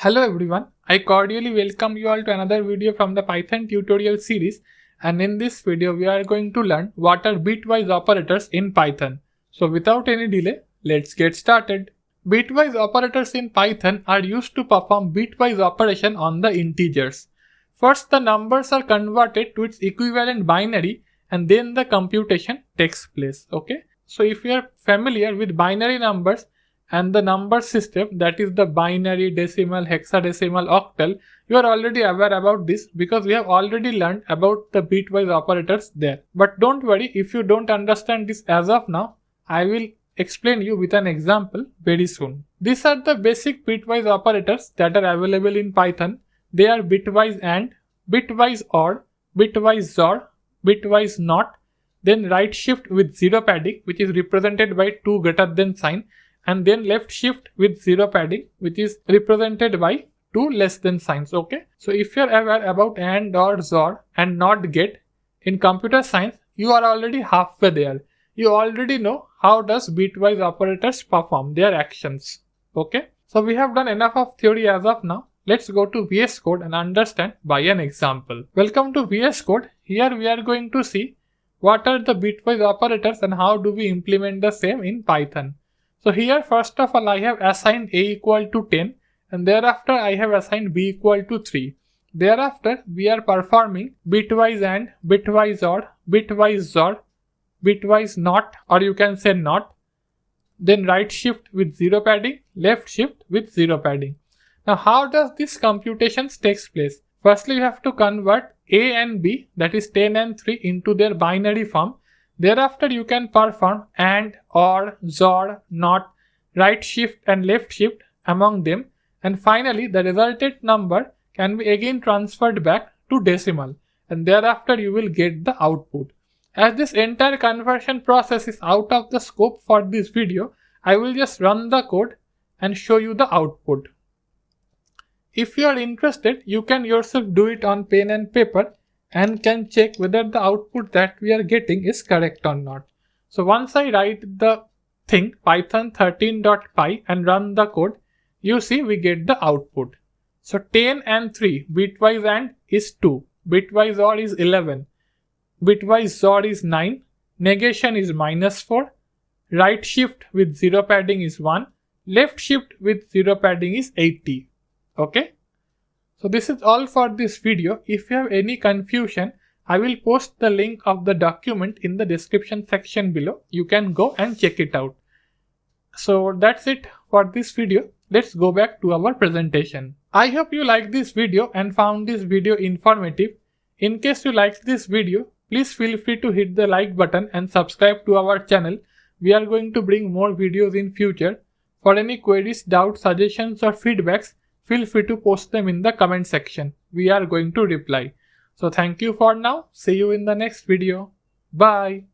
Hello everyone, I cordially welcome you all to another video from the Python tutorial series, and in this video we are going to learn what are bitwise operators in Python. So without any delay, let's get started. Bitwise operators in Python are used to perform bitwise operation on the integers. First the numbers are converted to its equivalent binary and then the computation takes place. Okay, so if you are familiar with binary numbers and the number system, that is the binary, decimal, hexadecimal, octal, you are already aware about this because we have already learned about the bitwise operators there. But don't worry, if you don't understand this as of now, I will explain you with an example very soon. These are the basic bitwise operators that are available in Python. They are bitwise AND, bitwise OR, bitwise XOR, bitwise NOT, then right shift with zero padding, which is represented by 2 greater than sign, and then left shift with zero padding, which is represented by 2 less than signs. Okay, so if you are aware about AND, OR, XOR and NOT, GET in computer science, you are already halfway there. You already know how does bitwise operators perform their actions. Okay, so we have done enough of theory as of now. Let's go to VS Code and understand by an example. Welcome to VS Code. Here we are going to see what are the bitwise operators and how do we implement the same in Python. So here first of all I have assigned a equal to 10 and thereafter I have assigned b equal to 3. Thereafter we are performing bitwise AND, bitwise OR, bitwise XOR, bitwise NOT, or you can say NOT, then right shift with zero padding, left shift with zero padding. Now how does this computations takes place? Firstly you have to convert a and b, that is 10 and 3, into their binary form. Thereafter you can perform AND, OR, XOR, NOT, right shift and left shift among them, and finally the resultant number can be again transferred back to decimal, and thereafter you will get the output. As this entire conversion process is out of the scope for this video, I will just run the code and show you the output. If you are interested, you can yourself do it on pen and paper and can check whether the output that we are getting is correct or not. So once I write the thing python 13.py and run the code, you see we get the output. So 10 and 3, bitwise AND is 2, bitwise OR is 11, bitwise XOR is 9, negation is -4, right shift with zero padding is 1, left shift with zero padding is 80. Okay, so this is all for this video. If you have any confusion, I will post the link of the document in the description section below. You can go and check it out. So that's it for this video. Let's go back to our presentation. I hope you liked this video and found this video informative. In case you liked this video, please feel free to hit the like button and subscribe to our channel. We are going to bring more videos in future. For any queries, doubts, suggestions or feedbacks, feel free to post them in the comment section. We are going to reply. So thank you for now. See you in the next video. Bye.